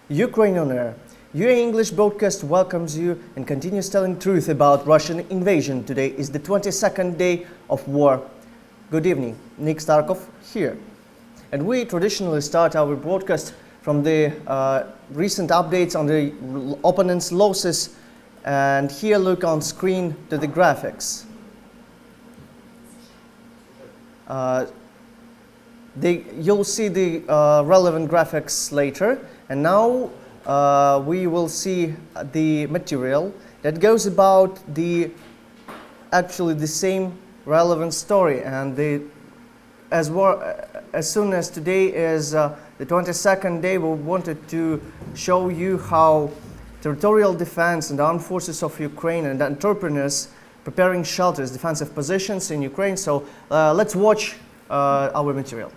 Ukraine on Air. UA English broadcast welcomes you and continues telling truth about Russian invasion. Today is the 22nd day of war. Good evening, Nick Starkov here. And we traditionally start our broadcast from the recent updates on the opponent's losses. And here look on screen to the graphics. You'll see the relevant graphics later, and now we will see the material that goes about actually the same relevant story. And as soon as today is the 22nd day, we wanted to show you how territorial defense and armed forces of Ukraine and entrepreneurs preparing shelters, defensive positions in Ukraine. So let's watch our material.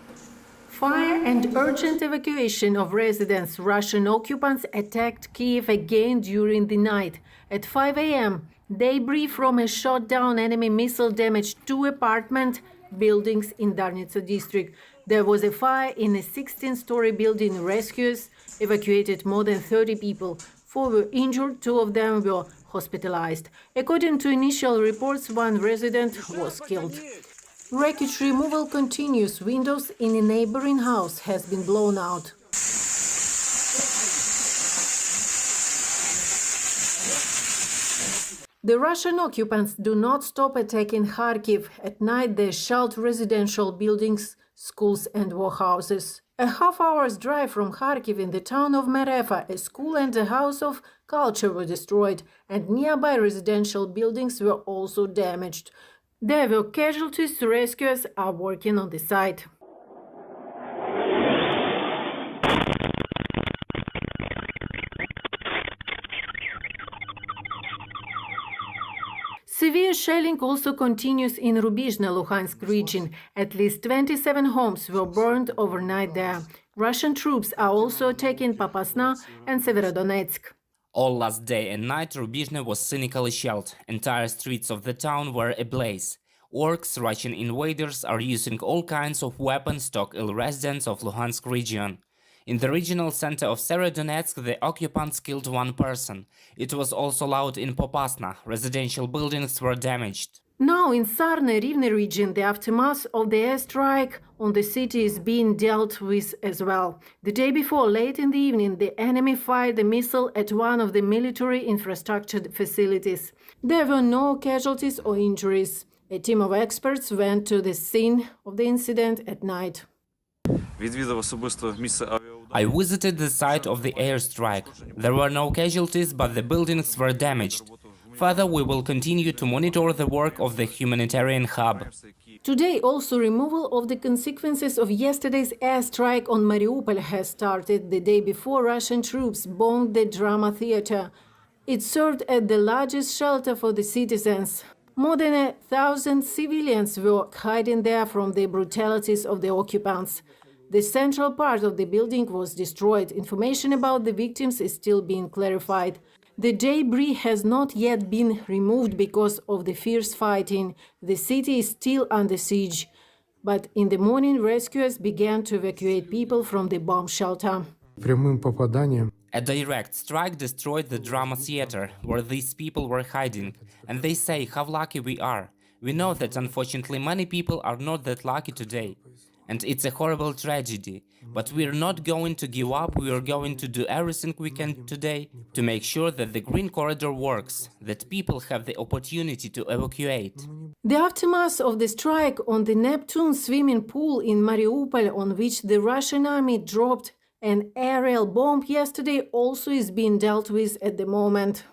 Fire and urgent evacuation of residents. Russian occupants attacked Kiev again during the night. At 5 a.m., debris from a shot-down enemy missile damaged 2 apartment buildings in Darnitsa district. There was a fire in a 16-story building. Rescuers evacuated more than 30 people. 4 were injured, 2 of them were hospitalized. According to initial reports, 1 resident was killed. Wreckage removal continues. Windows in a neighboring house has been blown out. The Russian occupants do not stop attacking Kharkiv. At night, they shelled residential buildings, schools and warehouses. A half-hour's drive from Kharkiv in the town of Mariupol, a school and a house of culture were destroyed, and nearby residential buildings were also damaged. There were casualties. Rescuers are working on the site. Severe shelling also continues in Rubizhne, Luhansk region. At least 27 homes were burned overnight there. Russian troops are also attacking Popasna and Severodonetsk. All last day and night, Rubizhne was cynically shelled. Entire streets of the town were ablaze. Orcs, Russian invaders, are using all kinds of weapons to kill residents of Luhansk region. In the regional center of Severodonetsk, the occupants killed 1 person. It was also loud in Popasna. Residential buildings were damaged. Now in Sarne-Rivne region, the aftermath of the airstrike on the city is being dealt with as well. The day before, late in the evening, the enemy fired a missile at one of the military infrastructure facilities. There were no casualties or injuries. A team of experts went to the scene of the incident at night. I visited the site of the airstrike. There were no casualties, but the buildings were damaged. Further, we will continue to monitor the work of the humanitarian hub. Today, also removal of the consequences of yesterday's airstrike on Mariupol has started. The day before, Russian troops bombed the drama theater. It served as the largest shelter for the citizens. More than 1,000 civilians were hiding there from the brutalities of the occupants. The central part of the building was destroyed. Information about the victims is still being clarified. The debris has not yet been removed because of the fierce fighting. The city is still under siege. But in the morning, rescuers began to evacuate people from the bomb shelter. A direct strike destroyed the drama theater, where these people were hiding. And they say how lucky we are. We know that unfortunately many people are not that lucky today. And it's a horrible tragedy. But we're not going to give up. We are going to do everything we can today to make sure that the Green Corridor works, that people have the opportunity to evacuate. The aftermath of the strike on the Neptune swimming pool in Mariupol, on which the Russian army dropped an aerial bomb yesterday, also is being dealt with at the moment.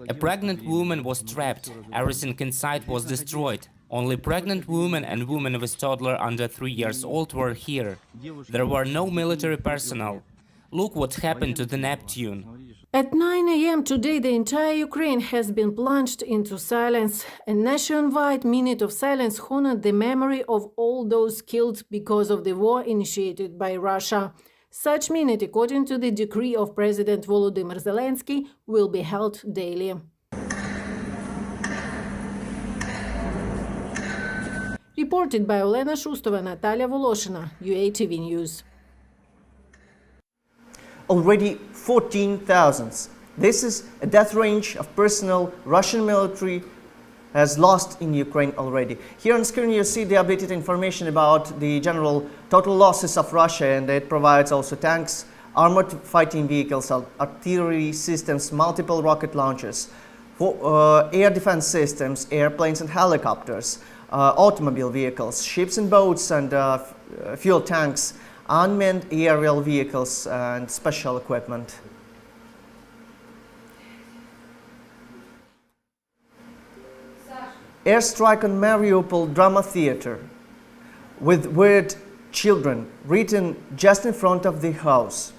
A pregnant woman was trapped. Everything inside was destroyed. Only pregnant women and women with toddler under 3 years old were here. There were no military personnel. Look what happened to the Neptune. At 9 a.m. today, the entire Ukraine has been plunged into silence. A nationwide minute of silence honored the memory of all those killed because of the war initiated by Russia. Such minute, according to the decree of President Volodymyr Zelenskyy, will be held daily. Reported by Olena Shustova, Natalia Voloshina, UATV News. already 14,000. This is a death range of personnel Russian military has lost in Ukraine already. Here on screen you see the updated information about the general total losses of Russia, and it provides also tanks, armored fighting vehicles, artillery systems, multiple rocket launchers, air defense systems, airplanes and helicopters, automobile vehicles, ships and boats and fuel tanks, unmanned aerial vehicles and special equipment. Airstrike on Mariupol drama theater with word children written just in front of the house.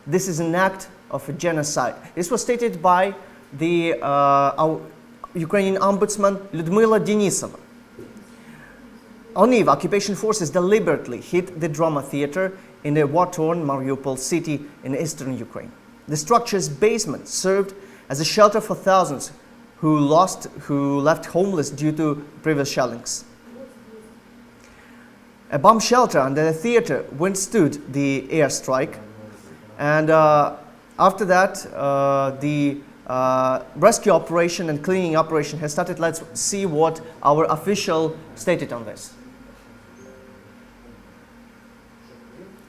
This is an act of a genocide. This was stated by the Ukrainian ombudsman Lyudmila Denisova. On Eve, occupation forces deliberately hit the drama theater in a war-torn Mariupol city in eastern Ukraine. The structure's basement served as a shelter for thousands who left homeless due to previous shellings. A bomb shelter under the theater withstood the airstrike, and after that the rescue operation and cleaning operation has started. Let's see what our official stated on this.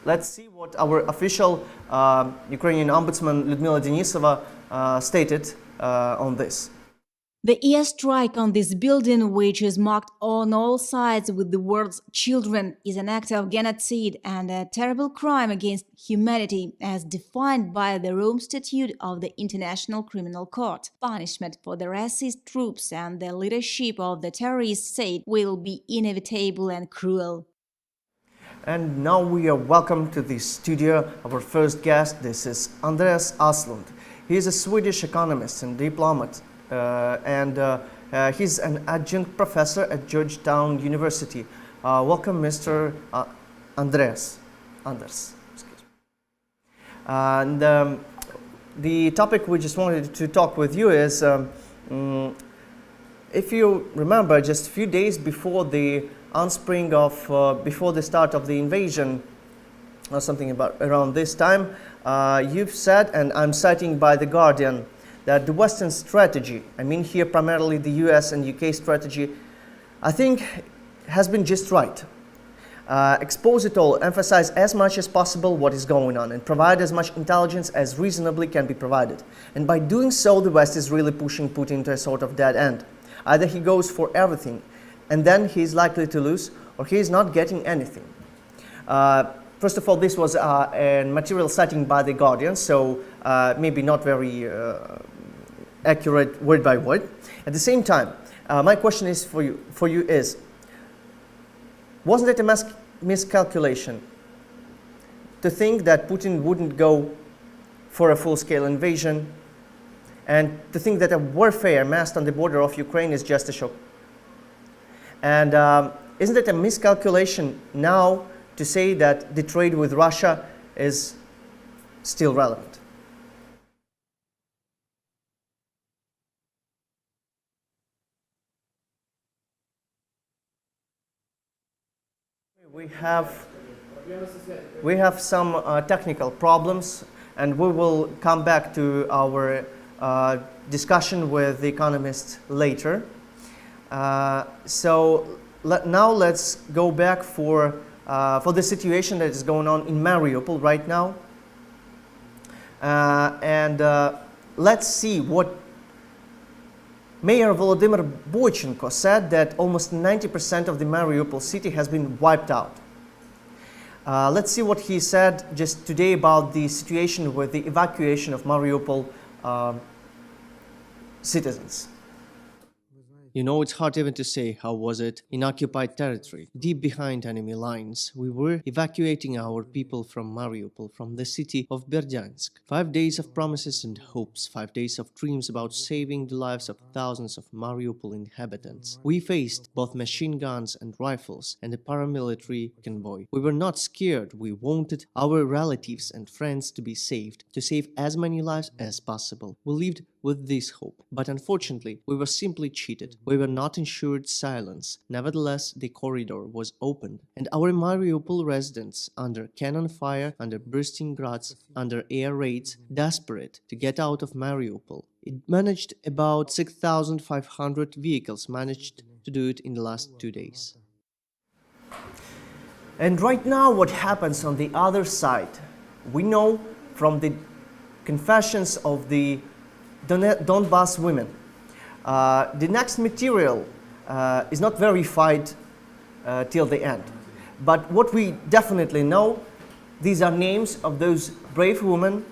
Let's see what our official Ukrainian ombudsman Lyudmila Denisova stated on this. The airstrike on this building, which is marked on all sides with the words children, is an act of genocide and a terrible crime against humanity as defined by the Rome Statute of the International Criminal Court. Punishment for the racist troops and the leadership of the terrorist state will be inevitable and cruel. And now we are welcome to the studio our first guest. This is Andreas Aslund. He is a Swedish economist and diplomat. He's an adjunct professor at Georgetown University. Welcome, Mr. Anders. Excuse me. And the topic we just wanted to talk with you is, if you remember, just a few days before the onspring of, before the start of the invasion, or something about around this time, you've said, and I'm citing by The Guardian, that the Western strategy, I mean here primarily the US and UK strategy, I think has been just right. Expose it all, emphasize as much as possible what is going on, and provide as much intelligence as reasonably can be provided. And by doing so, the West is really pushing Putin to a sort of dead end. Either he goes for everything, and then he's likely to lose, or he is not getting anything. First of all, this was a material citing by The Guardian, so maybe not very accurate word by word. At the same time, my question is for you is, wasn't it a miscalculation to think that Putin wouldn't go for a full-scale invasion, and to think that a warfare massed on the border of Ukraine is just a shock? And isn't it a miscalculation now to say that the trade with Russia is still relevant? We have some technical problems, and we will come back to our discussion with the economists later. Now let's go back for the situation that is going on in Mariupol right now, and let's see what Mayor Volodymyr Boychenko said, that almost 90% of the Mariupol city has been wiped out. Let's see what he said just today about the situation with the evacuation of Mariupol citizens. You know, it's hard even to say how was it in occupied territory, deep behind enemy lines. We were evacuating our people from Mariupol, from the city of Berdyansk. 5 days of promises and hopes, 5 days of dreams about saving the lives of thousands of Mariupol inhabitants. We faced both machine guns and rifles and a paramilitary convoy. We were not scared. We wanted our relatives and friends to be saved, to save as many lives as possible. We lived with this hope. But unfortunately, we were simply cheated. We were not ensured silence. Nevertheless, the corridor was opened, and our Mariupol residents, under cannon fire, under bursting grads, under air raids, desperate to get out of Mariupol. It managed about 6,500 vehicles managed to do it in the last 2 days. And right now, what happens on the other side? We know from the confessions of the Donbass women. The next material is not verified till the end. But what we definitely know, these are names of those brave women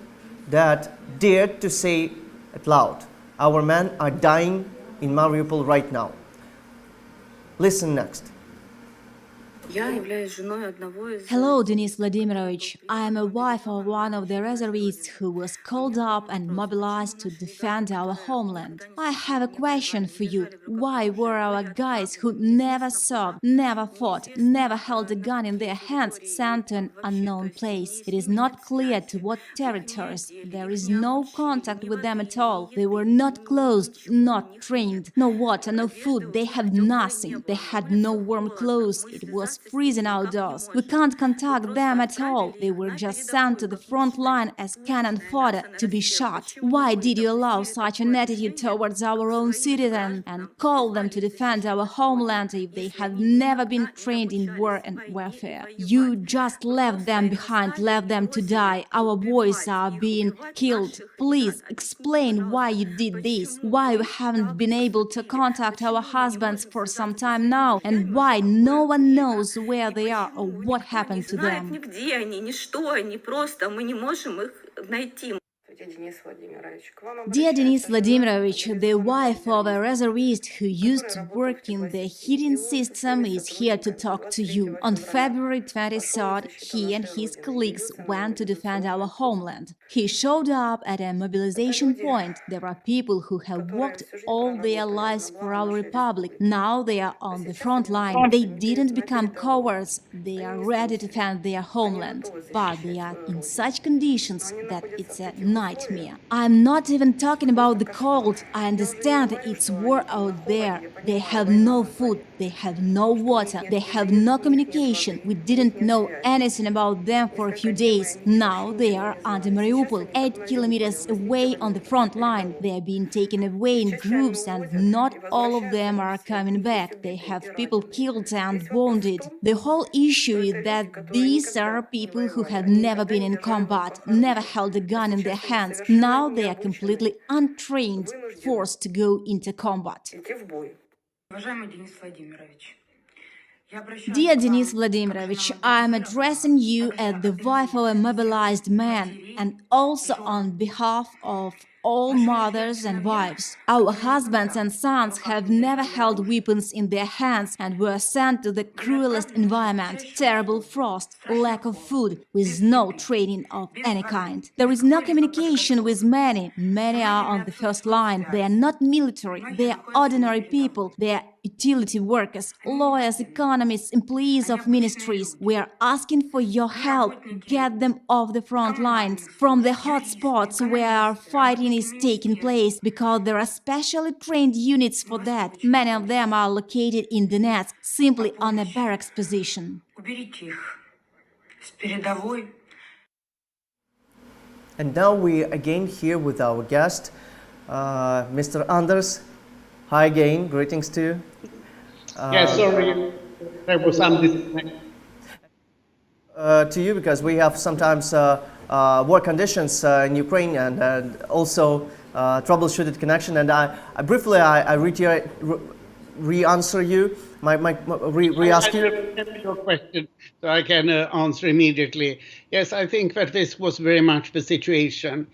that dared to say it loud, our men are dying in Mariupol right now. Listen next. Hello, Denis Vladimirovich. I am a wife of one of the reservists who was called up and mobilized to defend our homeland. I have a question for you. Why were our guys who never served, never fought, never held a gun in their hands sent to an unknown place? It is not clear to what territories. There is no contact with them at all. They were not clothed, not trained. No water, no food. They have nothing. They had no warm clothes. It was freezing outdoors. We can't contact them at all. They were just sent to the front line as cannon fodder to be shot. Why did you allow such an attitude towards our own citizens and call them to defend our homeland if they have never been trained in war and warfare? You just left them behind, left them to die. Our boys are being killed. Please explain why you did this, why we haven't been able to contact our husbands for some time now, and why no one knows where they are or what happened to them. Dear Denis Vladimirovich, the wife of a reservist who used to work in the heating system is here to talk to you. On February 23rd, he and his colleagues went to defend our homeland. He showed up at a mobilization point. There are people who have worked all their lives for our republic. Now they are on the front line. They didn't become cowards. They are ready to defend their homeland. But they are in such conditions that it's a nightmare. I'm not even talking about the cold. I understand it's war out there. They have no food, they have no water, they have no communication. We didn't know anything about them for a few days. Now they are under Mariupol, 8 kilometers away on the front line. They are being taken away in groups and not all of them are coming back. They have people killed and wounded. The whole issue is that these are people who have never been in combat, never held a gun in their hands. Now they are completely untrained, forced to go into combat. Dear Denis Vladimirovich, I am addressing you as the wife of a mobilized man and also on behalf of all mothers and wives. Our husbands and sons have never held weapons in their hands and were sent to the cruelest environment, terrible frost, lack of food, with no training of any kind. There is no communication with many. Many are on the first line. They are not military, they are ordinary people, they are utility workers, lawyers, economists, employees of ministries. We are asking for your help. Get them off the front lines, from the hot spots where our fighting is taking place, because there are specially trained units for that. Many of them are located in Donetsk, simply on a barracks position. And now we again here with our guest, Mr. Anders. Hi again, greetings to you. Sorry, there was some disconnect. To you, because we have sometimes war conditions in Ukraine and also troubleshooted connection. And I briefly re-answer you, re-ask you. Your question, so I can answer immediately. Yes, I think that this was very much the situation.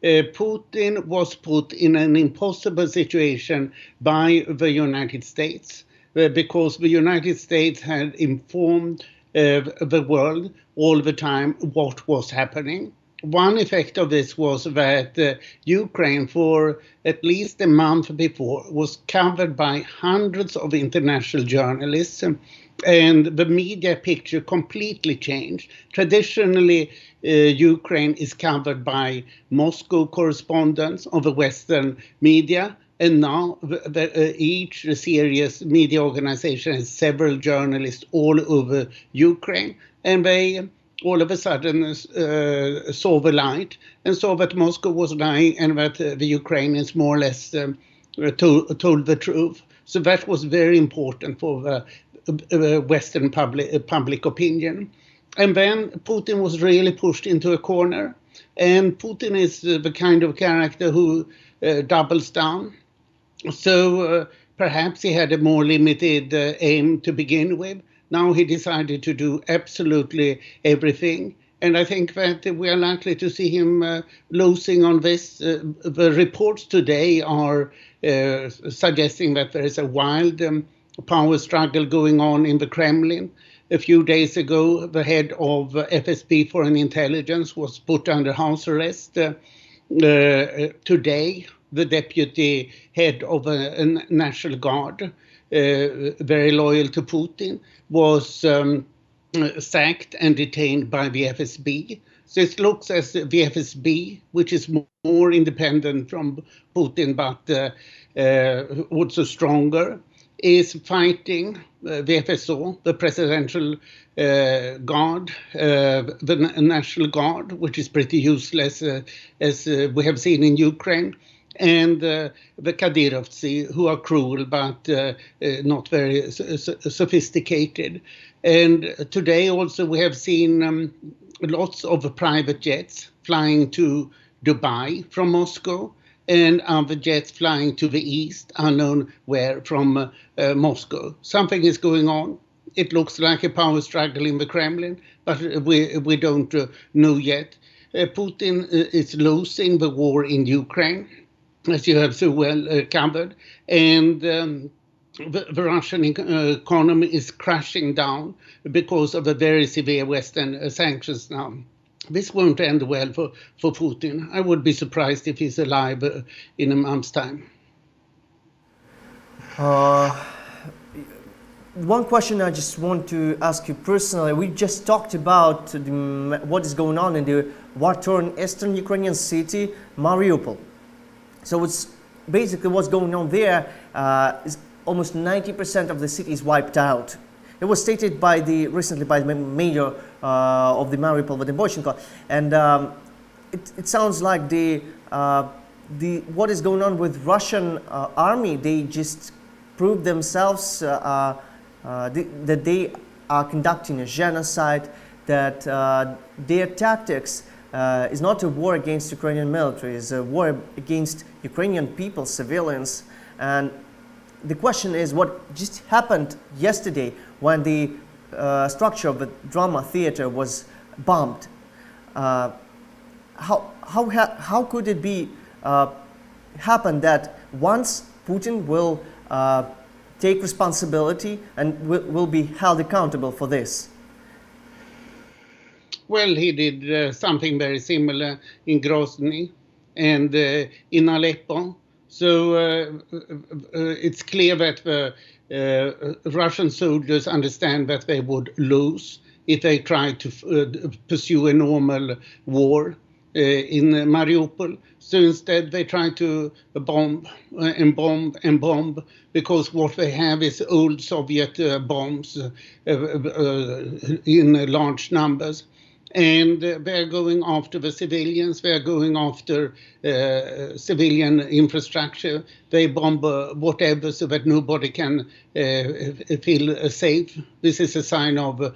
Putin was put in an impossible situation by the United States because the United States had informed the world all the time what was happening. one effect of this was that Ukraine, for at least a month before, was covered by hundreds of international journalists, and the media picture completely changed. Traditionally, Ukraine is covered by Moscow correspondents of the Western media, and now each serious media organization has several journalists all over Ukraine, and they all of a sudden saw the light and saw that Moscow was lying and that the Ukrainians more or less told the truth. So that was very important for the Western public opinion. And then Putin was really pushed into a corner. And Putin is the kind of character who doubles down. So perhaps he had a more limited aim to begin with. Now he decided to do absolutely everything. And I think that we are likely to see him losing on this. The reports today are suggesting that there is a wild power struggle going on in the Kremlin. A few days ago, the head of FSB Foreign Intelligence was put under house arrest. Today, the deputy head of a National Guard, very loyal to Putin, was sacked and detained by the FSB. So it looks as the FSB, which is more independent from Putin but also stronger, is fighting the FSO, the Presidential Guard, the National Guard, which is pretty useless as we have seen in Ukraine, and the Kadyrovtsi, who are cruel but not very sophisticated. And today also we have seen lots of private jets flying to Dubai from Moscow, and other jets flying to the east, unknown where, from Moscow. Something is going on. It looks like a power struggle in the Kremlin, but we don't know yet. Putin is losing the war in Ukraine, as you have so well covered, and the Russian economy is crashing down because of the very severe Western sanctions now. This won't end well for Putin. I would be surprised if he's alive in a month's time. One question I just want to ask you personally. We just talked about what is going on in the war-torn eastern Ukrainian city, Mariupol. So it's basically what's going on there is almost 90% of the city is wiped out. It was stated recently by the mayor of the Mariupol, Vadim Boychenko, and it sounds like what is going on with Russian army. They just proved themselves that they are conducting a genocide. That their tactics is not a war against Ukrainian military; it's a war against Ukrainian people, civilians. And the question is, what just happened yesterday when the structure of the drama theater was bombed? How could it be happen that once Putin will take responsibility and will be held accountable for this? Well, he did something very similar in Grozny and in Aleppo. So it's clear that the Russian soldiers understand that they would lose if they try to pursue a normal war in Mariupol. So instead they try to bomb and bomb and bomb, because what they have is old Soviet bombs in large numbers. And they're going after the civilians, they're going after civilian infrastructure. They bomb whatever so that nobody can feel safe. This is a sign of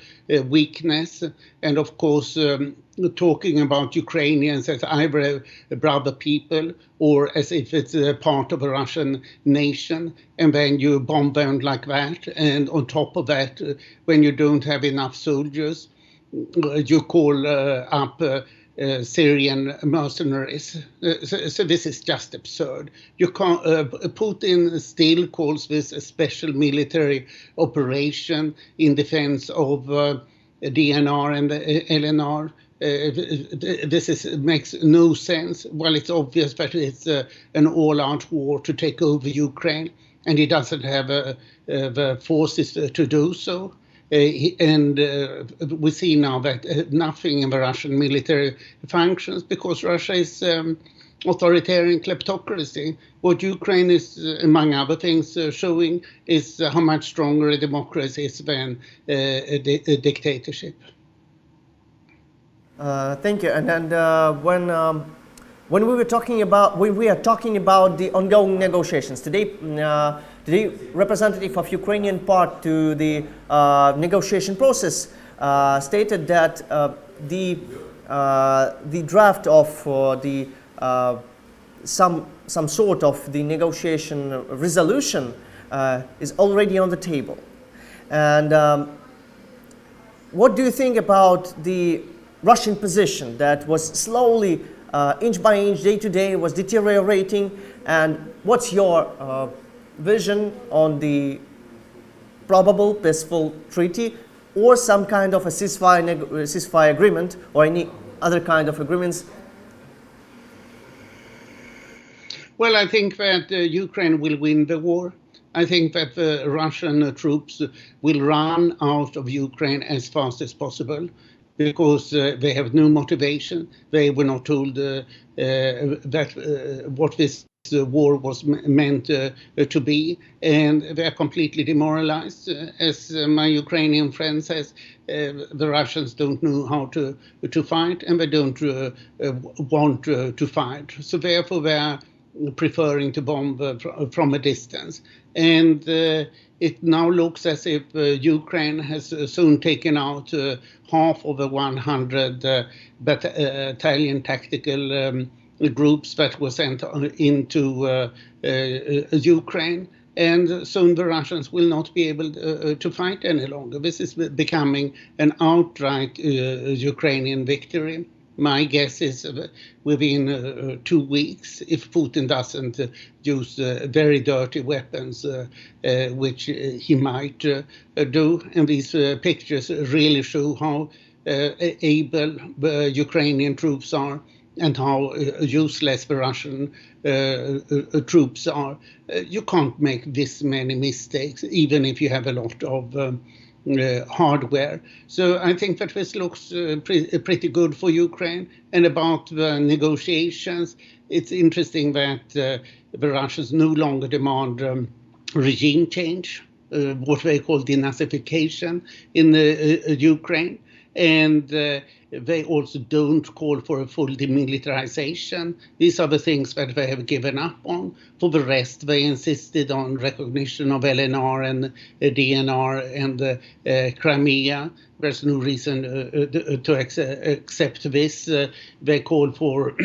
weakness. And of course, talking about Ukrainians as either a brother people or as if it's a part of a Russian nation. And then you bomb them like that. And on top of that, when you don't have enough soldiers, you call up Syrian mercenaries. So this is just absurd. You can't. Putin still calls this a special military operation in defense of DNR and the LNR. makes no sense. Well, it's obvious that it's an all-out war to take over Ukraine, and he doesn't have the forces to do so. We see now that nothing in the Russian military functions because Russia is authoritarian kleptocracy. What Ukraine is, among other things, showing is how much stronger a democracy is than a dictatorship. Thank you. And when we are talking about the ongoing negotiations today, the representative of Ukrainian part to the negotiation process stated that the draft of some sort of the negotiation resolution is already on the table. And what do you think about the Russian position that was slowly, inch by inch, day to day, was deteriorating? And what's your vision on the probable peaceful treaty or some kind of a ceasefire agreement or any other kind of agreements? Well, I think that Ukraine will win the war. I think that the Russian troops will run out of Ukraine as fast as possible because they have no motivation. They were not told that what this war was meant to be, and they are completely demoralized. As my Ukrainian friend says, the Russians don't know how to fight, and they don't want to fight. So therefore, they are preferring to bomb from a distance. And it now looks as if Ukraine has soon taken out half of the 100 battalion tactical groups that were sent into Ukraine. And soon the Russians will not be able to fight any longer. This is becoming an outright Ukrainian victory. My guess is within 2 weeks, if Putin doesn't use very dirty weapons, which he might do. And these pictures really show how able Ukrainian troops are and how useless the Russian troops are. You can't make this many mistakes, even if you have a lot of hardware. So I think that this looks pretty good for Ukraine. And about the negotiations, it's interesting that the Russians no longer demand regime change, what they call denazification in Ukraine. And they also don't call for a full demilitarization. These are the things that they have given up on. For the rest, they insisted on recognition of LNR and DNR and Crimea. There's no reason to accept this. They call for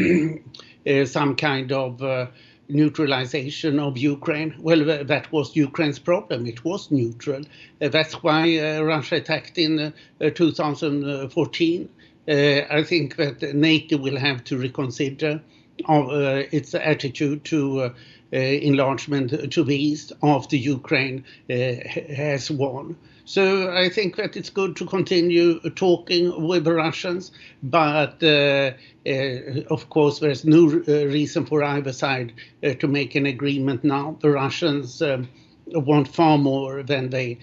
some kind of neutralization of Ukraine. Well, that was Ukraine's problem. It was neutral. That's why Russia attacked in 2014. I think that NATO will have to reconsider its attitude to enlargement to the east after Ukraine has won. So I think that it's good to continue talking with the Russians, but of course there's no reason for either side to make an agreement now. The Russians want far more than they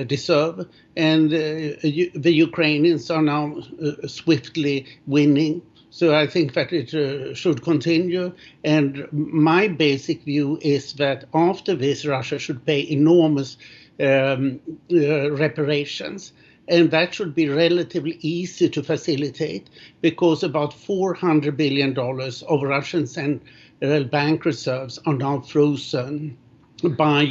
deserve, and the Ukrainians are now swiftly winning. So I think that it should continue. And my basic view is that after this, Russia should pay enormous reparations. And that should be relatively easy to facilitate because about $400 billion of Russian central bank reserves are now frozen by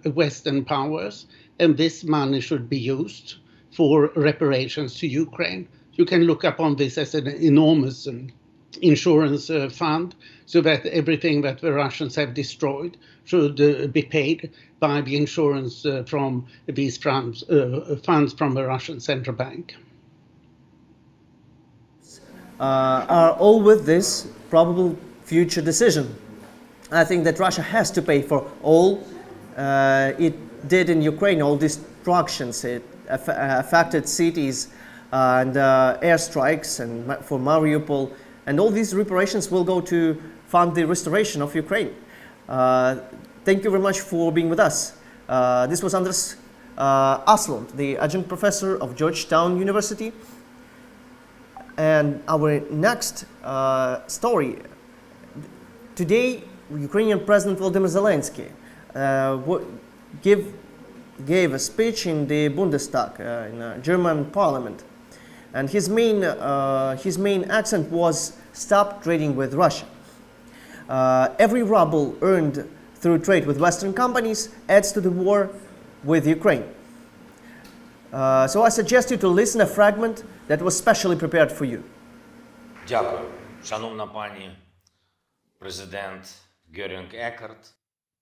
Western powers. And this money should be used for reparations to Ukraine. You can look upon this as an enormous insurance fund so that everything that the Russians have destroyed should be paid by the insurance from these funds from the Russian central bank. Are all with this probable future decision? I think that Russia has to pay for all it did in Ukraine, all destructions. It affected cities and airstrikes and for Mariupol, and all these reparations will go to fund the restoration of Ukraine. Thank you very much for being with us. This was Andres Aslan, the adjunct professor of Georgetown University. And our next story. Today, Ukrainian President Volodymyr Zelenskyy gave a speech in the Bundestag, in the German parliament. And his main accent was stop trading with Russia. Every ruble earned through trade with Western companies adds to the war with Ukraine. So I suggest you to listen a fragment that was specially prepared for you. Дякую, шановна пані президент Göring-Eckardt.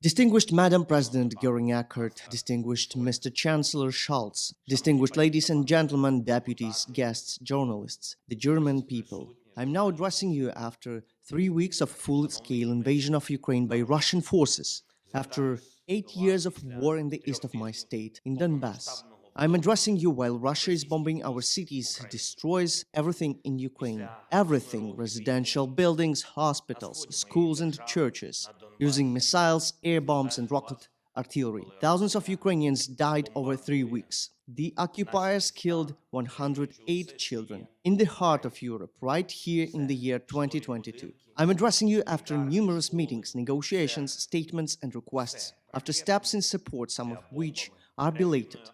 Distinguished Madam President Göring-Eckardt, distinguished Mr. Chancellor Scholz, distinguished ladies and gentlemen, deputies, guests, journalists, the German people, I'm now addressing you after 3 weeks of full-scale invasion of Ukraine by Russian forces, after 8 years of war in the east of my state, in Donbass. I'm addressing you while Russia is bombing our cities, destroys everything in Ukraine, everything, residential buildings, hospitals, schools and churches, using missiles, air bombs and rocket artillery. Thousands of Ukrainians died over 3 weeks. The occupiers killed 108 children in the heart of Europe, right here in the year 2022. I'm addressing you after numerous meetings, negotiations, statements and requests, after steps in support, some of which are belated,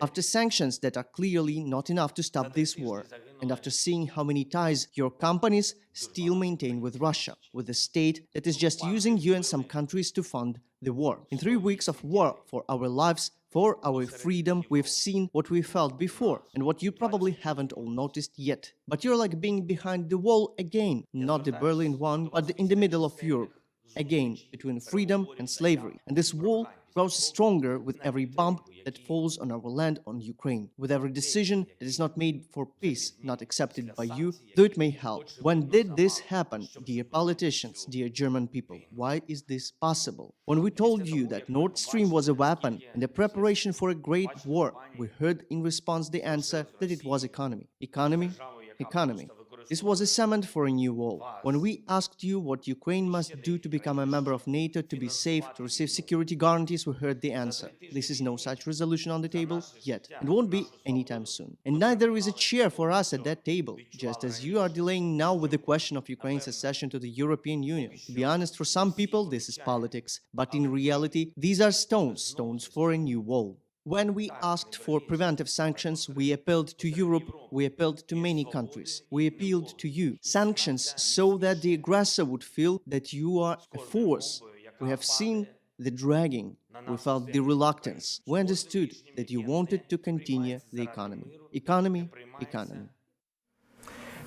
after sanctions that are clearly not enough to stop this war, and after seeing how many ties your companies still maintain with Russia, with a state that is just using you and some countries to fund the war. In 3 weeks of war for our lives, for our freedom, we've seen what we felt before, and what you probably haven't all noticed yet. But you're like being behind the wall again, not the Berlin one, but in the middle of Europe, again, between freedom and slavery. And this wall grows stronger with every bomb that falls on our land, on Ukraine, with every decision that is not made for peace, not accepted by you, though it may help. When did this happen, dear politicians, dear German people? Why is this possible? When we told you that Nord Stream was a weapon and a preparation for a great war, we heard in response the answer that it was economy. Economy? Economy. This was a cement for a new wall. When we asked you what Ukraine must do to become a member of NATO, to be safe, to receive security guarantees, we heard the answer. This is no such resolution on the table yet, and won't be anytime soon. And neither is a chair for us at that table, just as you are delaying now with the question of Ukraine's accession to the European Union. To be honest, for some people, this is politics, but in reality, these are stones for a new wall. When we asked for preventive sanctions, we appealed to Europe, we appealed to many countries, we appealed to you. Sanctions so that the aggressor would feel that you are a force. We have seen the dragging, we felt the reluctance, we understood that you wanted to continue the economy. Economy, economy.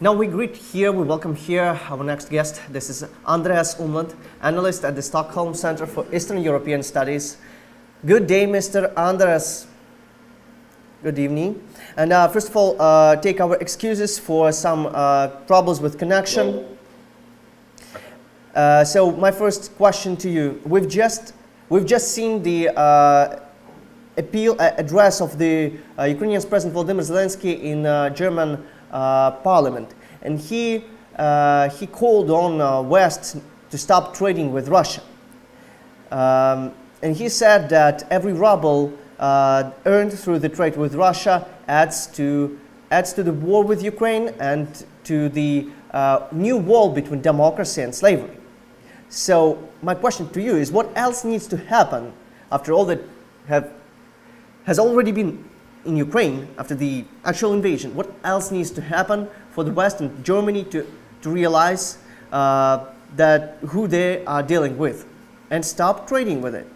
Now we welcome here our next guest. This is Andreas Umland, analyst at the Stockholm Center for Eastern European Studies. Good day, Mr. Andres. Good evening. And first of all, take our excuses for some troubles with connection. So my first question to you: we've just seen the address of the Ukrainian President Volodymyr Zelenskyy in German Parliament, and he called on West to stop trading with Russia. And he said that every ruble earned through the trade with Russia adds to the war with Ukraine and to the new wall between democracy and slavery. So my question to you is, what else needs to happen after all that has already been in Ukraine, after the actual invasion? What else needs to happen for the West and Germany to realize that who they are dealing with and stop trading with it?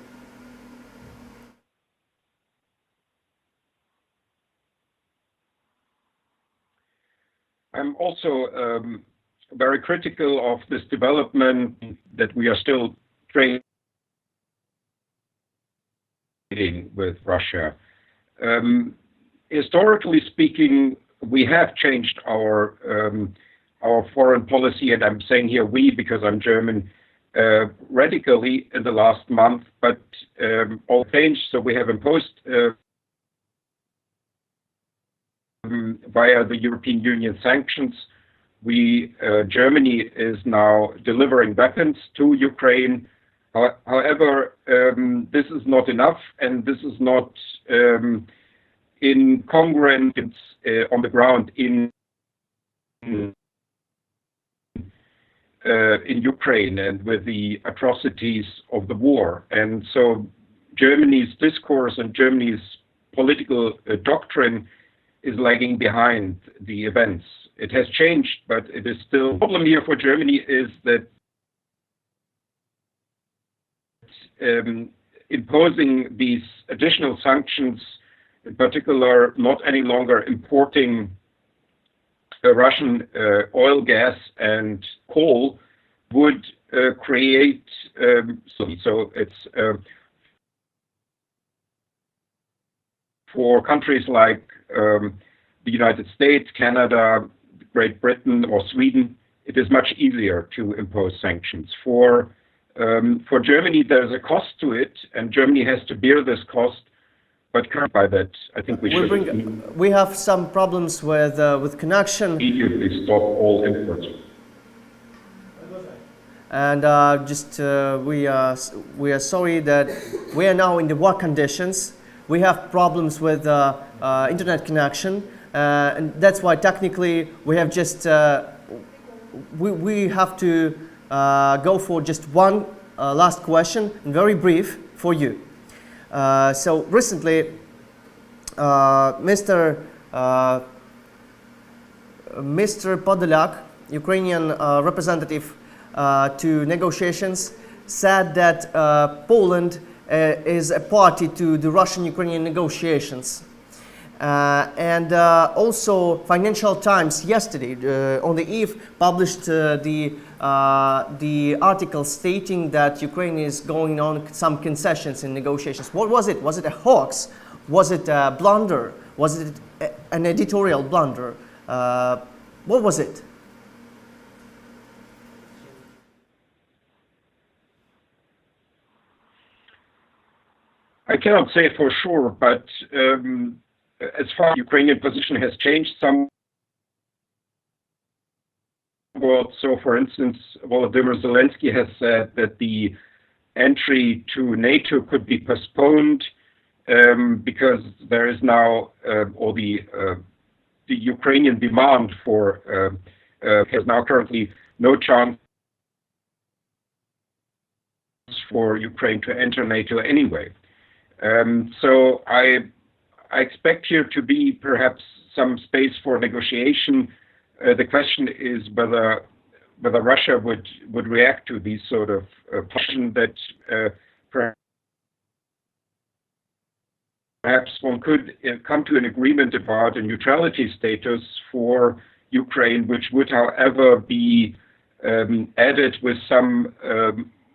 I'm also very critical of this development that we are still trading with Russia. Historically speaking, we have changed our foreign policy, and I'm saying here we because I'm German, radically in the last month, but all changed. So we have imposed via the European Union sanctions. Germany is now delivering weapons to Ukraine. However, this is not enough, and this is not in congruence on the ground in Ukraine and with the atrocities of the war. And so Germany's discourse and Germany's political doctrine is lagging behind the events. It has changed, but it is still. The problem here for Germany is that imposing these additional sanctions, in particular, not any longer importing Russian oil, gas, and coal, would create. So it's for countries like the United States, Canada, Great Britain, or Sweden, it is much easier to impose sanctions. For Germany, there's a cost to it, and Germany has to bear this cost. But by that, I think we have some problems with connection. Immediately stop all imports. And we are sorry that we are now in the war conditions. We have problems with internet connection, and that's why technically we have just we have to go for just one last question, and very brief for you. So recently, Mr. Podolyak, Ukrainian representative to negotiations, said that Poland is a party to the Russian-Ukrainian negotiations. And also Financial Times yesterday, on the eve, published the article stating that Ukraine is going on some concessions in negotiations. What was it? Was it a hoax? Was it a blunder? Was it an editorial blunder? What was it? I cannot say for sure, but as far as the Ukrainian position has changed somewhat. So, for instance, Volodymyr Zelenskyy has said that the entry to NATO could be postponed because there is now, or the Ukrainian demand for has now currently no chance for Ukraine to enter NATO anyway. So I expect here to be perhaps some space for negotiation. The question is whether Russia would react to these sort of position that perhaps one could come to an agreement about a neutrality status for Ukraine, which would, however, be added with some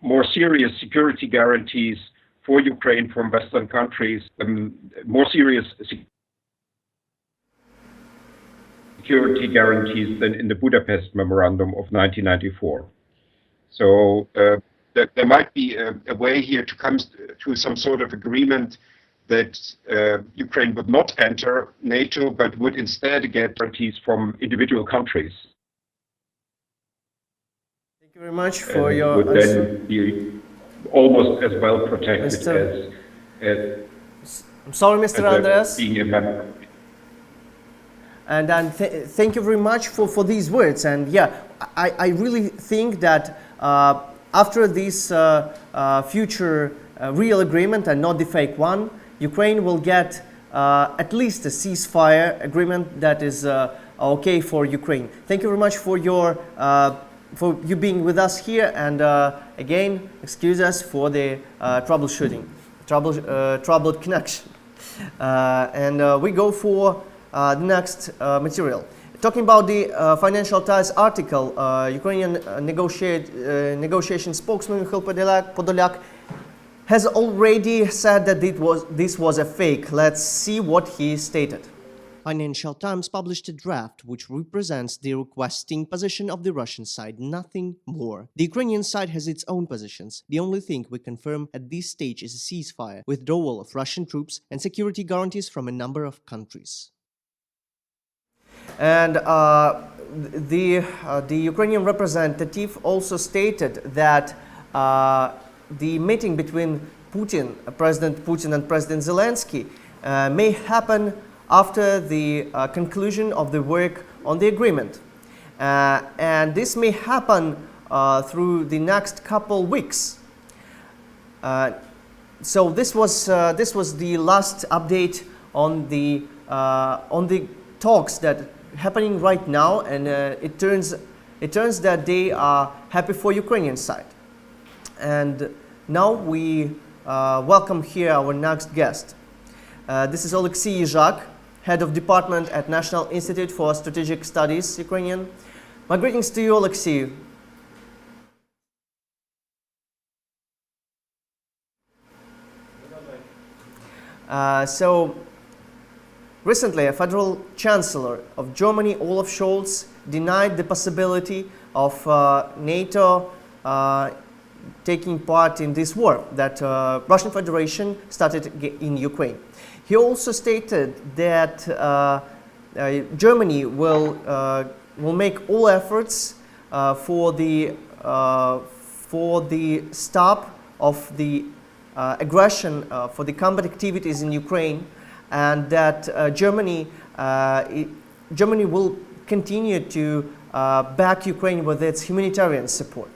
more serious security guarantees for Ukraine from Western countries, more serious security guarantees than in the Budapest Memorandum of 1994. So there might be a way here to come to some sort of agreement that Ukraine would not enter NATO, but would instead get guarantees from individual countries. Thank you very much for your would answer. then be almost as well protected as I'm sorry, Mr. Andreas. Being a member. And thank you very much for these words. And yeah, I really think that after this future real agreement and not the fake one, Ukraine will get at least a ceasefire agreement that is okay for Ukraine. Thank you very much for your for you being with us here, and again, excuse us for the troubled connection. And we go for the next material. Talking about the Financial Times article, Ukrainian negotiation spokesman Mikhail Podolyak has already said that this was a fake. Let's see what he stated. Financial Times published a draft which represents the requesting position of the Russian side, nothing more. The Ukrainian side has its own positions. The only thing we confirm at this stage is a ceasefire, withdrawal of Russian troops, and security guarantees from a number of countries. And the Ukrainian representative also stated that the meeting between President Putin and President Zelenskyy may happen after the conclusion of the work on the agreement. And this may happen through the next couple weeks. So this was the last update on the talks that happening right now, and it turns that they are happy for Ukrainian side. And now we welcome here our next guest. This is Alexei Yizhak, Head of Department at National Institute for Strategic Studies, Ukrainian. My greetings to you, Alexei. So, recently, a federal chancellor of Germany, Olaf Scholz, denied the possibility of NATO taking part in this war that Russian Federation started in Ukraine. He also stated that Germany will make all efforts for the stop of the aggression, for the combat activities in Ukraine, and that Germany will continue to back Ukraine with its humanitarian support.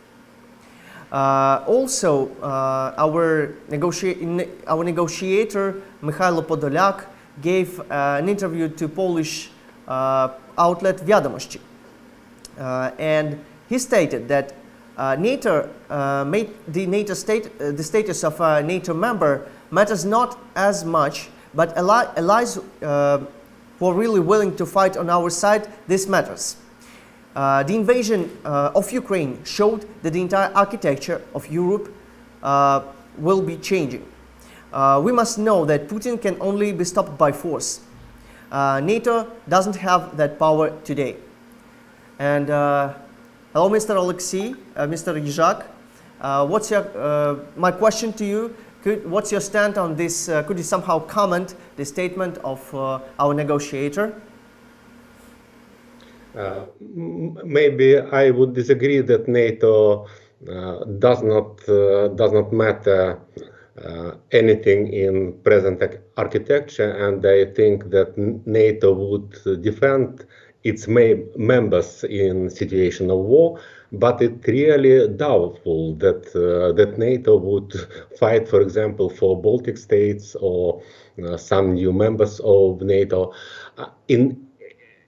Also, our negotiator Mikhailo Podolyak gave an interview to Polish outlet Wiadomości, and he stated that NATO made the status of a NATO member matters not as much, but allies who are really willing to fight on our side, this matters. The invasion of Ukraine showed that the entire architecture of Europe will be changing. We must know that Putin can only be stopped by force. NATO doesn't have that power today. And hello, Mr. Alexei, Mr. Yizhak. What's my question to you? What's your stand on this? Could you somehow comment the statement of our negotiator? Maybe I would disagree that NATO does not matter anything in present architecture, and I think that NATO would defend its members in situation of war, but it's really doubtful that that NATO would fight, for example, for Baltic states or some new members of NATO. In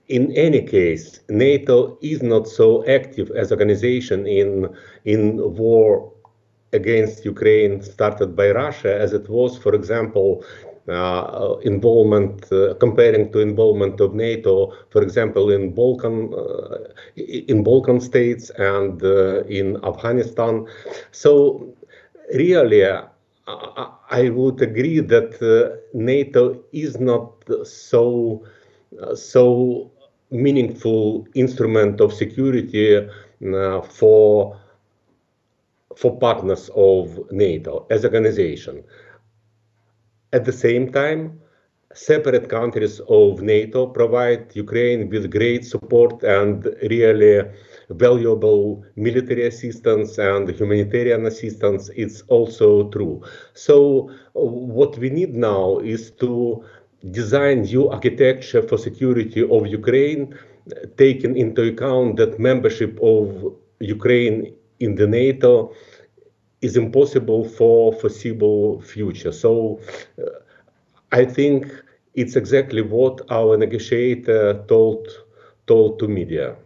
any case, NATO is not so active as organization in war against Ukraine started by Russia as it was, for example, involvement, comparing to involvement of NATO, for example, in Balkan states and in Afghanistan. So really, I would agree that NATO is not so meaningful instrument of security for partners of NATO as organization. At the same time, separate countries of NATO provide Ukraine with great support and really valuable military assistance and humanitarian assistance. It's also true. So what we need now is to design new architecture for security of Ukraine, taking into account that membership of Ukraine in the NATO is impossible for foreseeable future. So I think it's exactly what our negotiator told to media.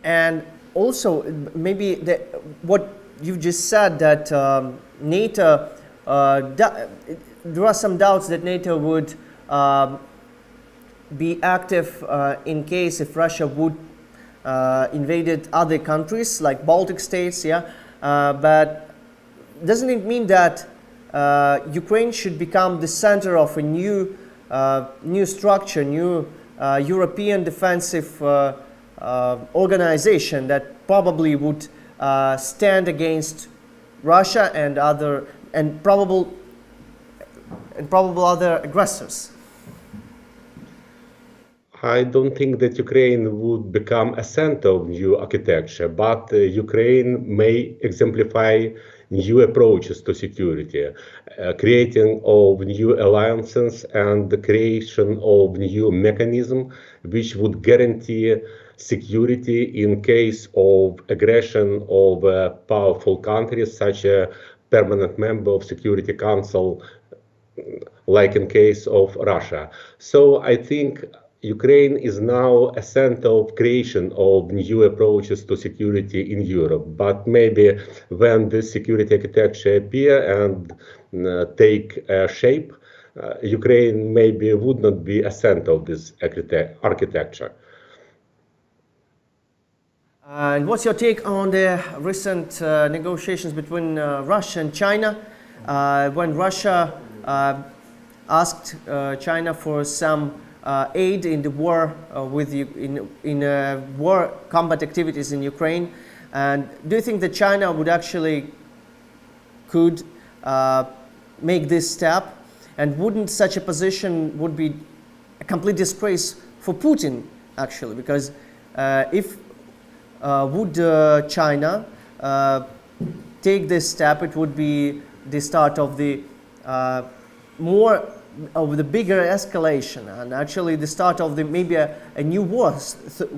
And also, maybe what you just said, that NATO, there are some doubts that NATO would be active in case if Russia would invaded other countries like Baltic states, but doesn't it mean that Ukraine should become the center of a new structure, new European defensive organization that probably would stand against Russia and probable other aggressors? I don't think that Ukraine would become a center of new architecture, but Ukraine may exemplify new approaches to security, creating of new alliances and the creation of new mechanism which would guarantee security in case of aggression of powerful countries such a permanent member of Security Council like in case of Russia. So I think Ukraine is now a center of creation of new approaches to security in Europe. But maybe when this security architecture appear and take shape, Ukraine maybe would not be a center of this architecture. And what's your take on the recent negotiations between Russia and China, when Russia asked China for some aid in the war in war combat activities in Ukraine? And do you think that China would actually could make this step? And wouldn't such a position would be a complete disgrace for Putin, actually? Because if would China take this step, it would be the start of the more of the bigger escalation, and actually the start of the maybe a new war,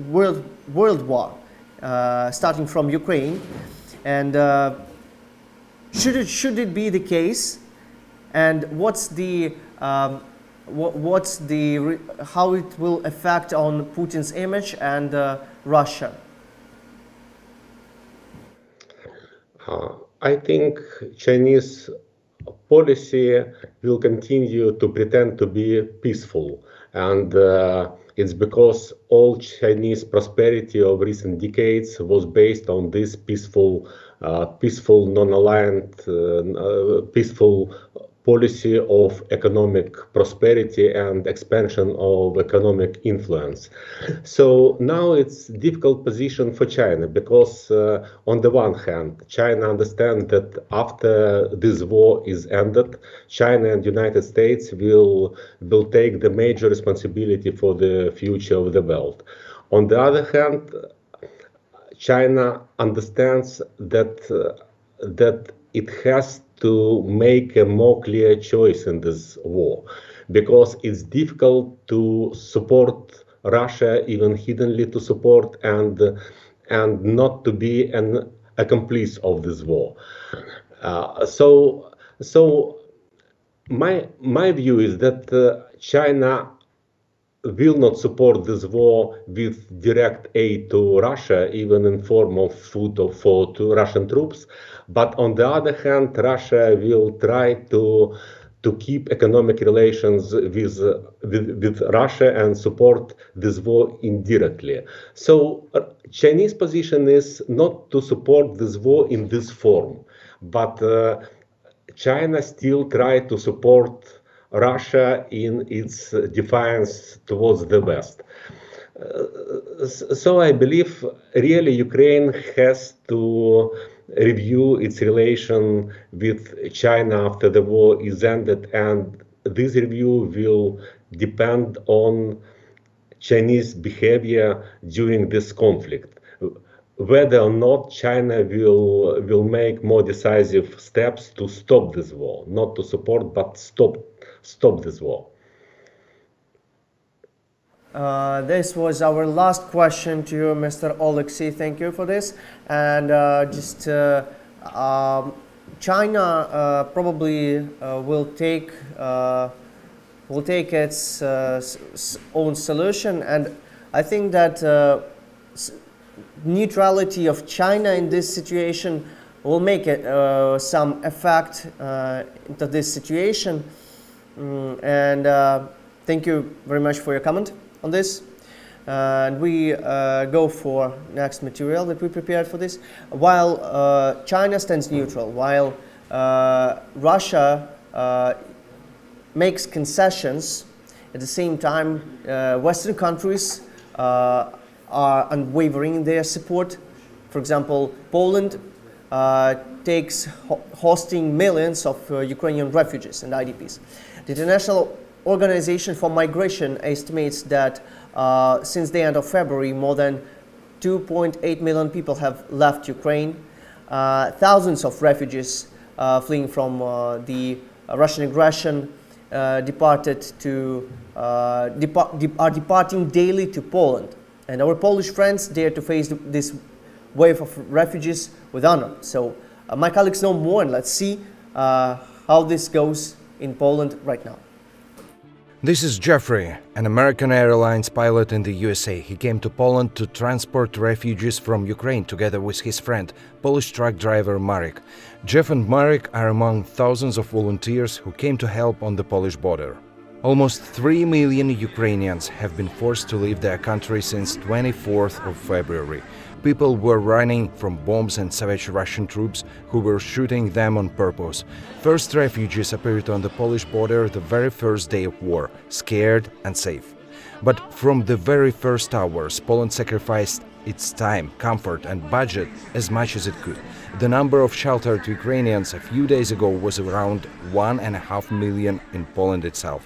world war, starting from Ukraine. And should it be the case? And what's the how it will affect on Putin's image and Russia? I think Chinese policy will continue to pretend to be peaceful, and it's because all Chinese prosperity of recent decades was based on this peaceful, non-aligned, peaceful policy of economic prosperity and expansion of economic influence. So now it's a difficult position for China because on the one hand, China understands that after this war is ended, China and United States will take the major responsibility for the future of the world. On the other hand, China understands that it has to make a more clear choice in this war, because it's difficult to support Russia, even hiddenly to support, and not to be an accomplice of this war. So my view is that China will not support this war with direct aid to Russia, even in form of food to Russian troops. But on the other hand, Russia will try to keep economic relations with Russia and support this war indirectly. So Chinese position is not to support this war in this form, but China still try to support Russia in its defiance towards the West. So I believe really Ukraine has to review its relation with China after the war is ended, and this review will depend on Chinese behavior during this conflict. Whether or not China will make more decisive steps to stop this war, not to support, but stop this war. This was our last question to you, Mr. Oleksiy. Thank you for this. And China probably will take its own solution, and I think that neutrality of China in this situation will make some effect into this situation. And thank you very much for your comment on this. And we go for next material that we prepared for this. While China stands neutral, while Russia makes concessions, at the same time Western countries are unwavering in their support. For example, Poland takes hosting millions of Ukrainian refugees and IDPs. The International Organization for Migration estimates that since the end of February, more than 2.8 million people have left Ukraine. Thousands of refugees fleeing from the Russian aggression are departing daily to Poland. And our Polish friends dare to face this wave of refugees with honor. So my colleagues know more, and let's see how this goes in Poland right now. This is Jeffrey, an American Airlines pilot in the USA. He came to Poland to transport refugees from Ukraine together with his friend, Polish truck driver Marek. Jeff and Marek are among thousands of volunteers who came to help on the Polish border. Almost 3 million Ukrainians have been forced to leave their country since 24th of February. People were running from bombs and savage Russian troops who were shooting them on purpose. First refugees appeared on the Polish border the very first day of war, scared and safe. But from the very first hours, Poland sacrificed its time, comfort and budget as much as it could. The number of sheltered Ukrainians a few days ago was around 1.5 million in Poland itself.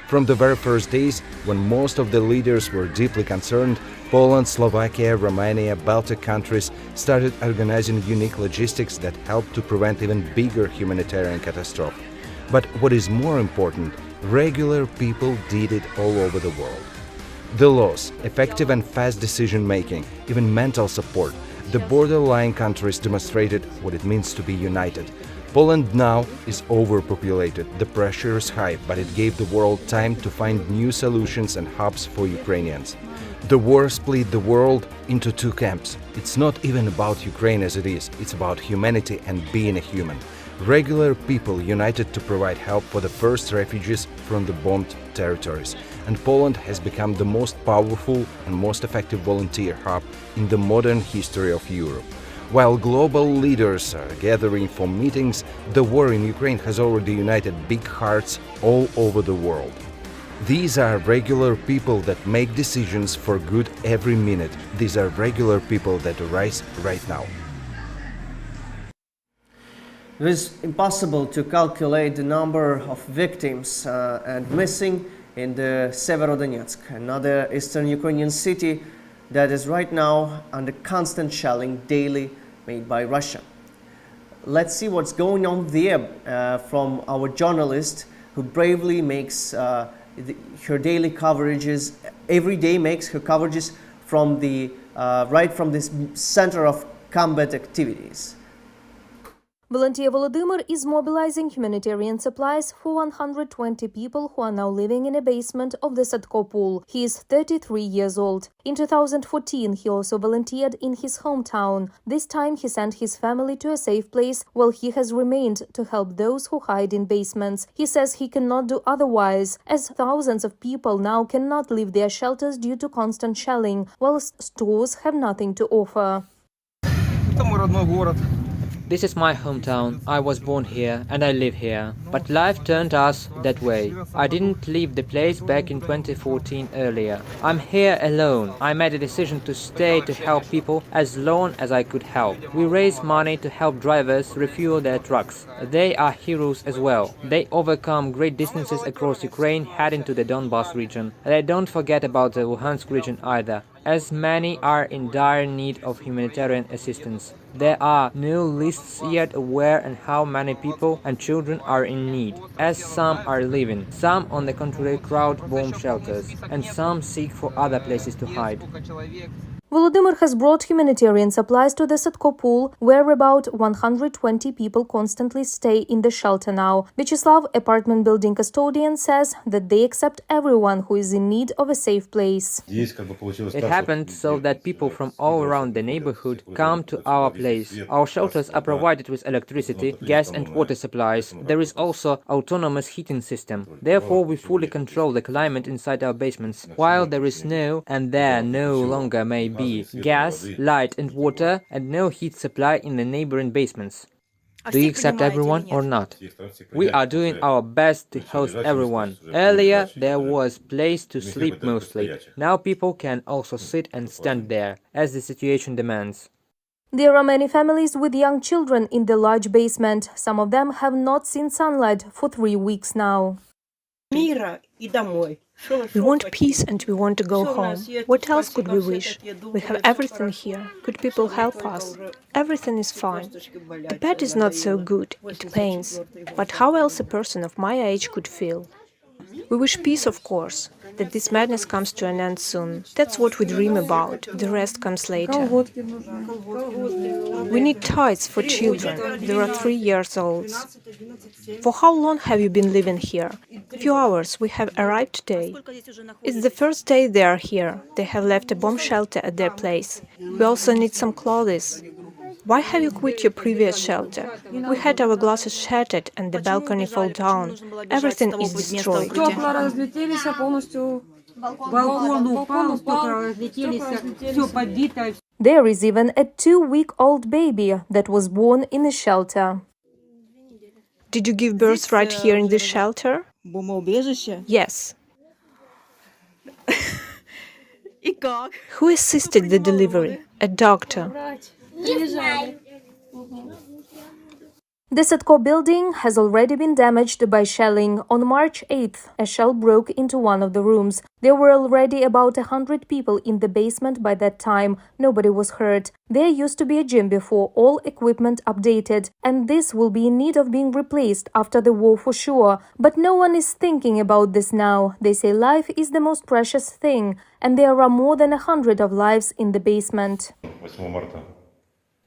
From the very first days, when most of the leaders were deeply concerned, Poland, Slovakia, Romania, Baltic countries started organizing unique logistics that helped to prevent even bigger humanitarian catastrophe. But what is more important, regular people did it all over the world. The laws, effective and fast decision-making, even mental support, the borderline countries demonstrated what it means to be united. Poland now is overpopulated, the pressure is high, but it gave the world time to find new solutions and hubs for Ukrainians. The war split the world into two camps. It's not even about Ukraine as it is, it's about humanity and being a human. Regular people united to provide help for the first refugees from the bombed territories. And Poland has become the most powerful and most effective volunteer hub in the modern history of Europe. While global leaders are gathering for meetings, the war in Ukraine has already united big hearts all over the world. These are regular people that make decisions for good every minute. These are regular people that arise right now. It is impossible to calculate the number of victims and missing in the Severodonetsk, another eastern Ukrainian city that is right now under constant shelling daily made by Russia. Let's see what's going on there from our journalist who bravely makes her daily coverages, every day makes her coverages from the right from this center of combat activities. Volunteer Volodymyr is mobilizing humanitarian supplies for 120 people who are now living in a basement of the Sadko pool. He is 33 years old. In 2014, he also volunteered in his hometown. This time, he sent his family to a safe place, while he has remained to help those who hide in basements. He says he cannot do otherwise, as thousands of people now cannot leave their shelters due to constant shelling, whilst stores have nothing to offer. This is my hometown. I was born here and I live here. But life turned us that way. I didn't leave the place back in 2014 earlier. I'm here alone. I made a decision to stay to help people as long as I could help. We raise money to help drivers refuel their trucks. They are heroes as well. They overcome great distances across Ukraine heading to the Donbass region. And I don't forget about the Luhansk region either, as many are in dire need of humanitarian assistance. There are no lists yet of where and how many people and children are in need, as some are living, some on the contrary crowd bomb shelters, and some seek for other places to hide. Volodymyr has brought humanitarian supplies to the Sadko pool, where about 120 people constantly stay in the shelter now. Vyacheslav, apartment building custodian, says that they accept everyone who is in need of a safe place. It happened so that people from all around the neighborhood come to our place. Our shelters are provided with electricity, gas and water supplies. There is also autonomous heating system. Therefore, we fully control the climate inside our basements, while there is no, and there no longer may be, gas, light and water, and no heat supply in the neighboring basements. Do you accept everyone or not? We are doing our best to host everyone. Earlier, there was place to sleep mostly. Now people can also sit and stand there, as the situation demands. There are many families with young children in the large basement. Some of them have not seen sunlight for 3 weeks now. Мира и домой. We want peace and we want to go home. What else could we wish? We have everything here. Could people help us? Everything is fine. The bed is not so good. It pains. But how else a person of my age could feel? We wish peace, of course, that this madness comes to an end soon. That's what we dream about. The rest comes later. We need tithes for children. There are 3-year-olds. For how long have you been living here? A few hours. We have arrived today. It's the first day they are here. They have left a bomb shelter at their place. We also need some clothes. Why have you quit your previous shelter? We had our glasses shattered and the balcony fall down. Everything is destroyed. There is even a 2-week-old baby that was born in a shelter. Did you give birth right here in this shelter? Yes. Who assisted the delivery? A doctor. The Sadko building has already been damaged by shelling. On March 8th, a shell broke into one of the rooms. There were already about 100 people in the basement by that time. Nobody was hurt. There used to be a gym before, all equipment updated, and this will be in need of being replaced after the war for sure. But no one is thinking about this now. They say life is the most precious thing, and there are more than 100 of lives in the basement.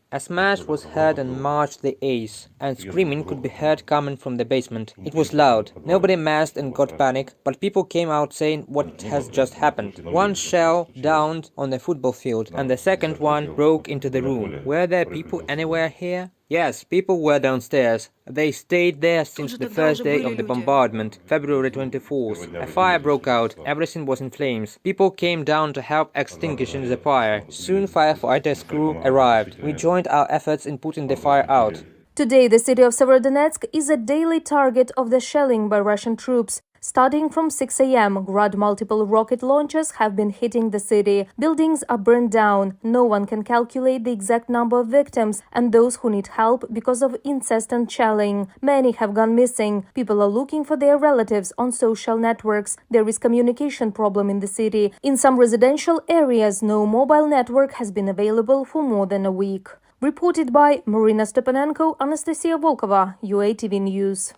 A smash was heard on March the 8th, and screaming could be heard coming from the basement. It was loud. Nobody masked and got panic, but people came out saying what has just happened. One shell downed on the football field, and the second one broke into the room. Were there people anywhere here? Yes, people were downstairs. They stayed there since the first day of the bombardment, February 24th. A fire broke out. Everything was in flames. People came down to help extinguishing the fire. Soon firefighters' crew arrived. We joined our efforts in putting the fire out. Today, the city of Severodonetsk is a daily target of the shelling by Russian troops. Starting from 6 a.m., multiple rocket launchers have been hitting the city. Buildings are burned down. No one can calculate the exact number of victims and those who need help because of incessant shelling. Many have gone missing. People are looking for their relatives on social networks. There is communication problem in the city. In some residential areas, no mobile network has been available for more than a week. Reported by Marina Stepanenko, Anastasia Volkova, UATV News.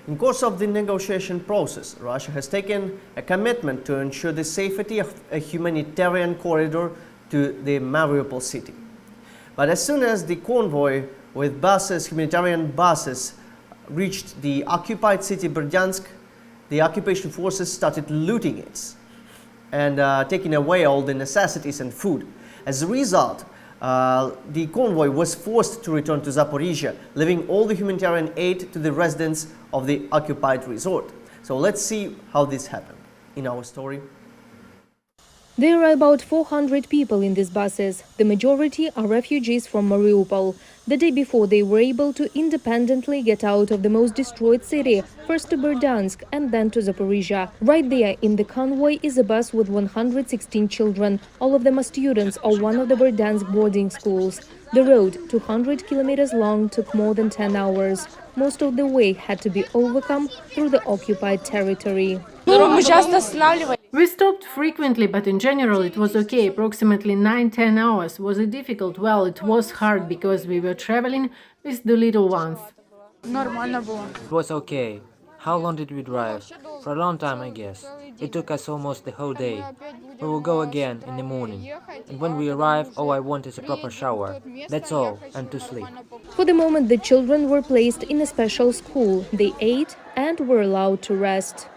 In course of the negotiation process, Russia has taken a commitment to ensure the safety of a humanitarian corridor to the Mariupol city. But as soon as the convoy with buses, humanitarian buses, reached the occupied city Berdyansk, the occupation forces started looting it and taking away all the necessities and food. As a result, the convoy was forced to return to Zaporizhia, leaving all the humanitarian aid to the residents of the occupied resort. So let's see how this happened in our story. There are about 400 people in these buses. The majority are refugees from Mariupol. The day before, they were able to independently get out of the most destroyed city, first to Berdyansk and then to Zaporizhia. Right there in the convoy is a bus with 116 children. All of them are students of one of the Berdyansk boarding schools. The road, 200 kilometers long, took more than 10 hours. Most of the way had to be overcome through the occupied territory. We stopped frequently, but in general it was okay. Approximately 9-10 hours. Was it difficult? Well, it was hard because we were traveling with the little ones. It was okay. How long did we drive? For a long time, I guess. It took us almost the whole day. We will go again in the morning. And when we arrive, all I want is a proper shower. That's all, and to sleep. For the moment, the children were placed in a special school. They ate and were allowed to rest.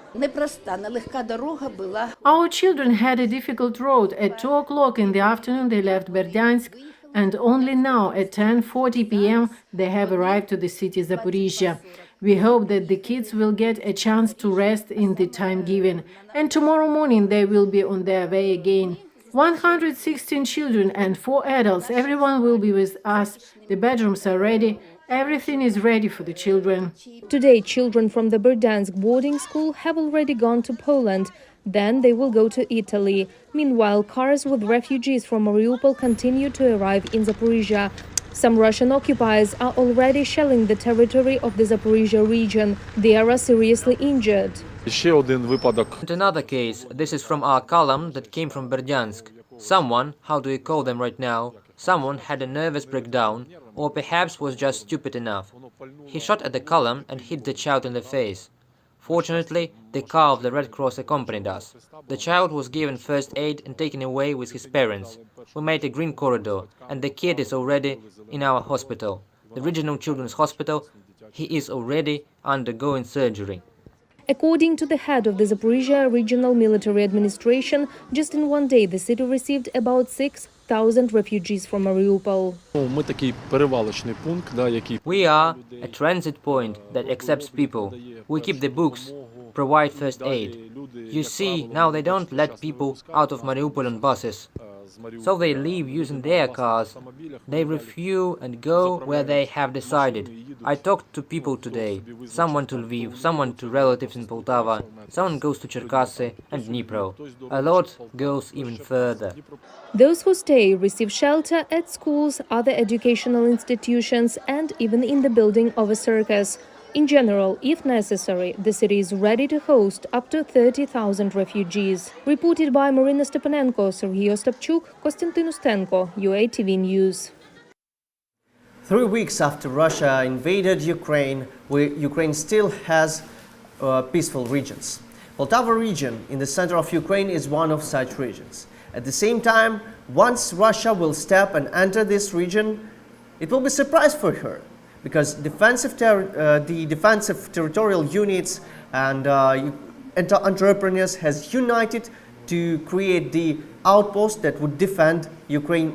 Our children had a difficult road. At 2 o'clock in the afternoon they left Berdyansk, and only now at 10:40 p.m. they have arrived to the city Zaporizhia. We hope that the kids will get a chance to rest in the time given, and tomorrow morning they will be on their way again. 116 children and 4 adults, everyone will be with us. The bedrooms are ready. Everything is ready for the children. Today, children from the Berdyansk boarding school have already gone to Poland. Then they will go to Italy. Meanwhile, cars with refugees from Mariupol continue to arrive in Zaporizhia. Some Russian occupiers are already shelling the territory of the Zaporizhia region. They are seriously injured. And another case, this is from our column that came from Berdyansk. Someone, how do we call them right now, someone had a nervous breakdown, or perhaps was just stupid enough. He shot at the column and hit the child in the face. Fortunately, the car of the Red Cross accompanied us. The child was given first aid and taken away with his parents. We made a green corridor, and the kid is already in our hospital, the Regional Children's Hospital. He is already undergoing surgery. According to the head of the Zaporizhia Regional Military Administration, just in one day the city received about 6,000 refugees from Mariupol. We are a transit point that accepts people. We keep the books, provide first aid. You see, now they don't let people out of Mariupol on buses. So they leave using their cars. They refuel and go where they have decided. I talked to people today. Some went to Lviv, some went to relatives in Poltava, someone goes to Cherkasy and Dnipro. A lot goes even further. Those who stay receive shelter at schools, other educational institutions, and even in the building of a circus. In general, if necessary, the city is ready to host up to 30,000 refugees. Reported by Marina Stepanenko, Serhiy Ostapchuk, Konstantin Ustenko, UATV News. 3 weeks after Russia invaded Ukraine, Ukraine still has peaceful regions. Poltava region in the center of Ukraine is one of such regions. At the same time, once Russia will step and enter this region, it will be a surprise for her, because the defensive territorial units and entrepreneurs has united to create the outpost that would defend Ukraine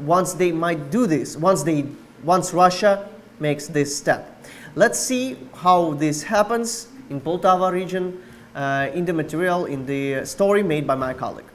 once they might do this, once Russia makes this step. Let's see how this happens in Poltava region in the material, in the story made by my colleague.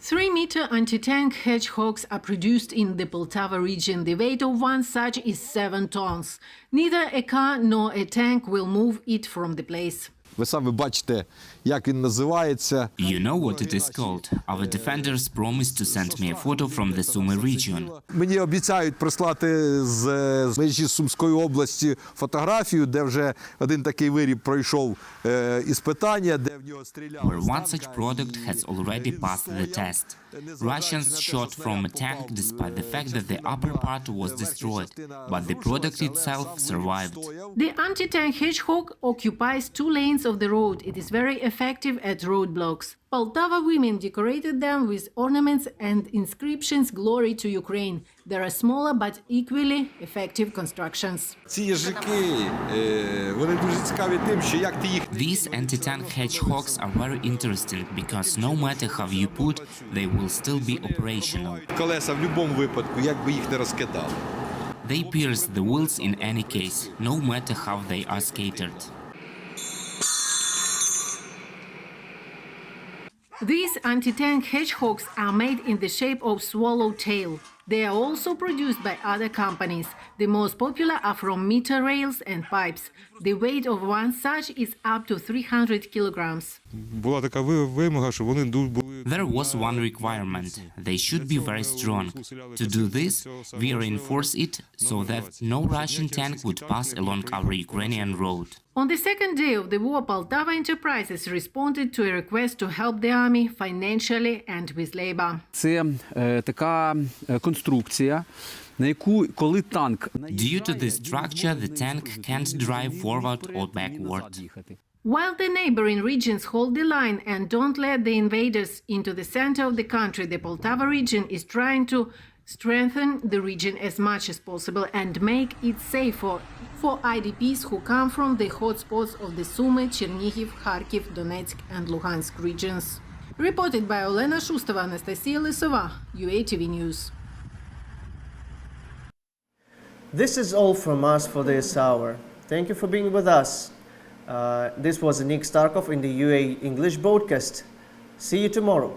3-meter anti-tank hedgehogs are produced in the Poltava region. The weight of one such is 7 tons. Neither a car nor a tank will move it from the place. Ви самі бачите, як він називається. You know what it is called. Our defenders promised to send me a photo from the Sumy region. Мені обіцяють прислати з межі Сумської області фотографію, де вже один такий виріб пройшов іспитання, де в нього стріляли. Where one such product has already passed the test. Russians shot from a tank despite the fact that the upper part was destroyed, but the product itself survived. The anti-tank hedgehog occupies 2 lanes of the road. It is very effective at roadblocks. Poltava women decorated them with ornaments and inscriptions "Glory to Ukraine." There are smaller but equally effective constructions. Ці їжаки, вони дуже цікаві тим, що як ти їх... These anti-tank hedgehogs are very interesting because no matter how you put, they will still be operational. Колеса в будь-якому випадку, як би їх не розкидали. They pierce the wheels in any case, no matter how they are scattered. These anti-tank hedgehogs are made in the shape of swallowtail. They are also produced by other companies. The most popular are from meter rails and pipes. The weight of one such is up to 300 kilograms. Була така вимога, що вони були... There was one requirement. They should be very strong. To do this, we reinforce it so that no Russian tank would pass along our Ukrainian road. On the second day of the war, Poltava Enterprises responded to a request to help the army financially and with labor. Це така конструкція, на яку, коли танк... Due to this structure, the tank can't drive forward or backward. While the neighboring regions hold the line and don't let the invaders into the center of the country, the Poltava region is trying to strengthen the region as much as possible and make it safe for IDPs who come from the hotspots of the Sumy, Chernihiv, Kharkiv, Donetsk and Luhansk regions. Reported by Olena Shustova, Anastasia Lisova, UATV News. This is all from us for this hour. Thank you for being with us. This was Nick Starkov in the UA English broadcast. See you tomorrow.